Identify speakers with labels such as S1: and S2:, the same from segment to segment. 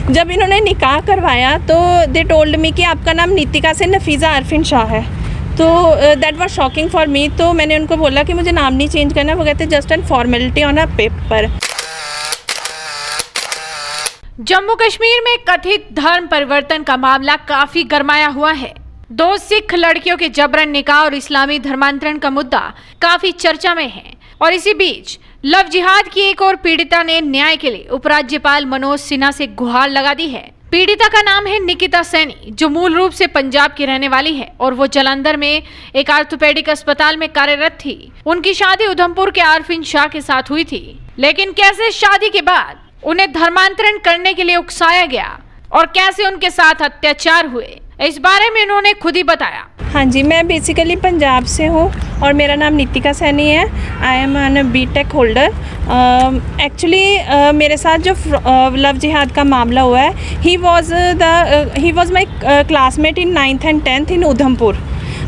S1: जब इन्होंने निकाह करवाया तो दे टोल्ड मी कि आपका नाम नीतिका से नफीज़ा आरफिन शाह है। तो that was shocking for me. तो मैंने उनको बोला कि मुझे नाम नहीं चेंज करना, वो कहते just an formality on a paper.
S2: Jammu Kashmir में कथित धर्म परिवर्तन का मामला काफी गरमाया हुआ है। 2 सिख लड़कियों के जबरन निकाह और इस्लामी धर्मांतरण का मुद्दा काफी चर्चा में है। और इसी बीच लव जिहाद की एक और पीड़िता ने न्याय के लिए उपराज्यपाल मनोज सिन्हा से गुहार लगा दी है। पीड़िता का नाम है निकिता सैनी, जो मूल रूप से पंजाब की रहने वाली है और वो जालंधर में एक ऑर्थोपेडिक अस्पताल में कार्यरत थी। उनकी शादी उधमपुर के आरफिन शाह के साथ हुई थी, लेकिन कैसे शादी के बाद उन्हें धर्मांतरण करने के लिए उकसाया गया और कैसे उनके साथ अत्याचार हुए, इस बारे में उन्होंने खुद ही बताया।
S1: हाँ जी, मैं बेसिकली पंजाब से हूँ और मेरा नाम नितिका सैनी है। I am an BTech holder. Actually मेरे साथ जो लव जिहाद का मामला हुआ है, he was my classmate in 9th and 10th in Udhampur.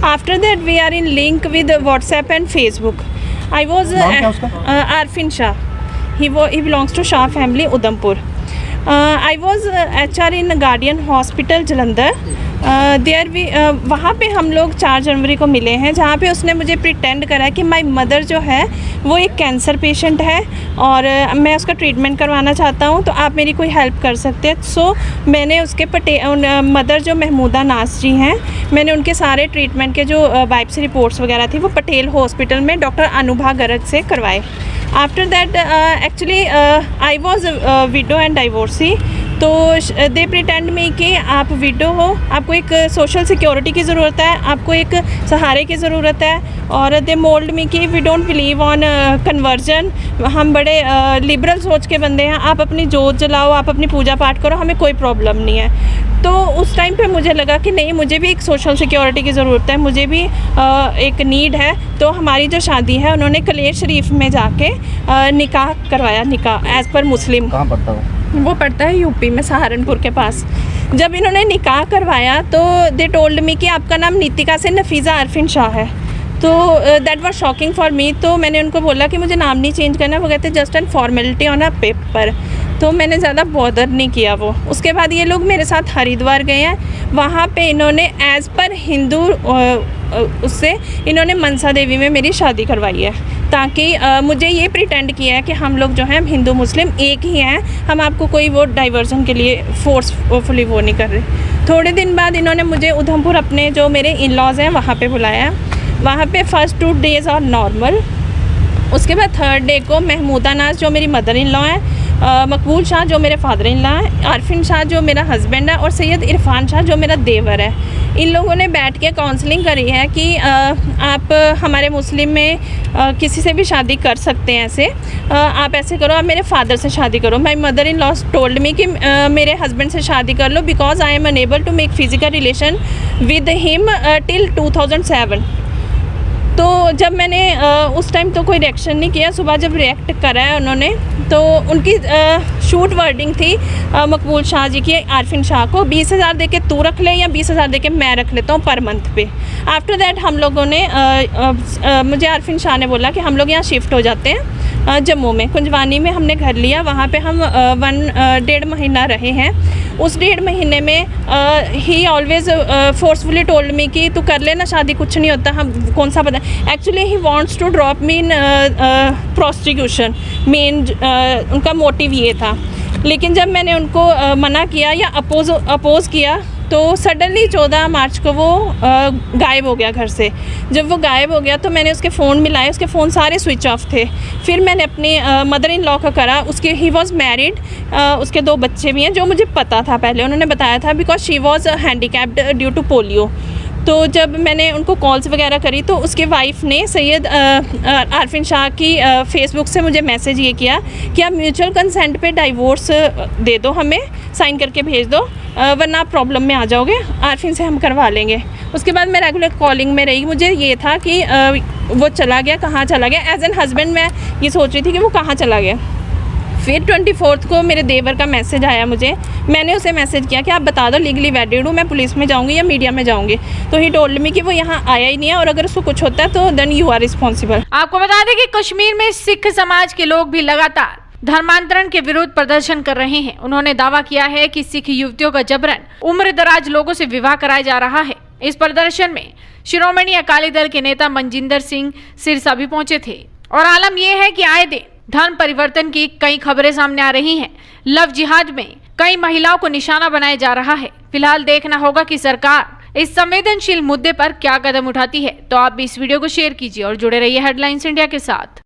S1: After that we are in link with WhatsApp and Facebook. I was Arfin Shah. He belongs to Shah family, Udhampur. I was HR in Guardian Hospital, Jalandhar. वहाँ पे हम लोग 4 जनवरी को मिले हैं, जहाँ पे उसने मुझे प्रिटेंड करा कि माय मदर जो है वो एक कैंसर पेशेंट है और मैं उसका ट्रीटमेंट करवाना चाहता हूँ, तो आप मेरी कोई हेल्प कर सकते हैं। सो मैंने उसके मदर जो महमूदा नाज जी हैं, मैंने उनके सारे ट्रीटमेंट के जो बायोप्सी रिपोर्ट्स वगैरह थी वो पटेल हॉस्पिटल में डॉक्टर अनुभा गर्ग से करवाए। After that actually I was window and divorcee. तो दे प्रिटेंड में कि आप विडो हो, आपको एक सोशल सिक्योरिटी की ज़रूरत है, आपको एक सहारे की ज़रूरत है, और दे मोल्ड में कि we don't believe on conversion, हम बड़े लिबरल सोच के बंदे हैं, आप अपनी जोत जलाओ, आप अपनी पूजा पाठ करो, हमें कोई प्रॉब्लम नहीं है। तो उस टाइम पे मुझे लगा कि नहीं, मुझे भी एक सोशल सिक्योरिटी की ज़रूरत है, मुझे भी एक नीड है। तो हमारी जो शादी है, उन्होंने कलेर शरीफ में जाके निकाह करवाया। निकाह एज़ पर मुस्लिम।
S3: कहाँ पड़ता है
S1: वो पड़ता है यूपी में, सहारनपुर के पास। जब इन्होंने निकाह करवाया तो दे टोल्ड मी कि आपका नाम नीतिका से नफीज़ा आरफिन शाह है। तो that was shocking for me. तो मैंने उनको बोला कि मुझे नाम नहीं चेंज करना, वो कहते just an formality on a paper. तो मैंने ज़्यादा बॉदर नहीं किया वो। उसके बाद ये लोग मेरे साथ हरिद्वार गए हैं, वहाँ पे इन्होंने एज़ पर हिंदू उससे इन्होंने मनसा देवी में मेरी शादी करवाई है, ताकि मुझे ये प्रिटेंड किया है कि हम लोग जो हैं हिंदू मुस्लिम एक ही हैं, हम आपको कोई वो डाइवर्जन के लिए फोर्सफुली वो नहीं कर रहे। थोड़े दिन बाद इन्होंने मुझे उधमपुर अपने जो मेरे इन लॉज हैं वहाँ पे बुलाया। वहाँ पे फर्स्ट 2 डेज़ और नॉर्मल। उसके बाद 3rd डे को महमूदा नाज जो मेरी मदर इन लॉ है, मकबूल शाह जो मेरे फादर इन लॉ है, आरफिन शाह जो मेरा हस्बैंड है, और सैयद इरफान शाह जो मेरा देवर है, इन लोगों ने बैठ के काउंसलिंग करी है कि आप हमारे मुस्लिम में किसी से भी शादी कर सकते हैं। ऐसे आप ऐसे करो, आप मेरे फादर से शादी करो। My mother in law told me कि मेरे हस्बैंड से शादी कर लो, because I am unable to make physical relation with him till 2007। तो जब मैंने उस टाइम तो कोई रिएक्शन नहीं किया। सुबह जब रिएक्ट करा है उन्होंने, तो उनकी शूट वर्डिंग थी मकबूल शाह जी की आरफिन शाह को 20,000 दे के तू रख ले या 20,000 दे के मैं रख लेता हूँ पर मंथ पे। आफ्टर दैट हम लोगों ने मुझे आरफिन शाह ने बोला कि हम लोग यहाँ शिफ्ट हो जाते हैं जम्मू में, कुंजवानी में हमने घर लिया। वहाँ पे हम 1.5 महीना रहे हैं। उस 1.5 महीने में ही ऑलवेज फोर्सफुली टोल्ड मी कि तू कर लेना शादी, कुछ नहीं होता, हम कौन सा पता। Actually he wants to drop me in prostitution. Main उनका मोटिव ये था। लेकिन जब मैंने उनको मना किया या अपोज़ किया, तो सडनली 14 मार्च को वो गायब हो गया घर से। जब वो गायब हो गया तो मैंने उसके फ़ोन मिलाए, उसके फ़ोन सारे स्विच ऑफ थे। फिर मैंने अपनी मदर इन लॉ का करा। उसके ही वॉज़ मैरिड, उसके 2 बच्चे भी हैं, जो मुझे पता था पहले, उन्होंने बताया था, because she was handicapped due to polio. तो जब मैंने उनको कॉल्स वगैरह करी तो उसके वाइफ ने सैयद आरफिन शाह की फ़ेसबुक से मुझे मैसेज ये किया कि आप म्यूचुअल कंसेंट पे डाइवोर्स दे दो, हमें साइन करके भेज दो, वरना आप प्रॉब्लम में आ जाओगे, आरफिन से हम करवा लेंगे। उसके बाद मैं रेगुलर कॉलिंग में रही। मुझे ये था कि वो चला गया, कहाँ चला गया। एज एन हस्बैंड मैं ये सोच रही थी कि वो कहाँ चला गया। फिर 24 को मेरे देवर का मैसेज आया मुझे। मैंने उसे मैसेज किया कि आप बता दो लीगली वेडिड हूँ, मैं पुलिस में जाऊँगी या मीडिया में जाऊँगी। तो ही टोल्ड मी कि वो यहाँ आया ही नहीं है, और अगर उसको कुछ होता है तो देन यू आर रिस्पॉन्सिबल।
S2: आपको बता दें कि कश्मीर में सिख समाज के लोग भी लगातार धर्मांतरण के विरुद्ध प्रदर्शन कर रहे हैं। उन्होंने दावा किया है कि सिख युवतियों का जबरन उम्र दराज लोगों से विवाह कराया जा रहा है। इस प्रदर्शन में शिरोमणि अकाली दल के नेता मनजिंदर सिंह सिरसा भी पहुंचे थे। और आलम यह है कि आए दिन धर्म परिवर्तन की कई खबरें सामने आ रही हैं। लव जिहाद में कई महिलाओं को निशाना बनाया जा रहा है। फिलहाल देखना होगा कि सरकार इस संवेदनशील मुद्दे पर क्या कदम उठाती है। तो आप भी इस वीडियो को शेयर कीजिए और जुड़े रहिए हेडलाइंस इंडिया के साथ।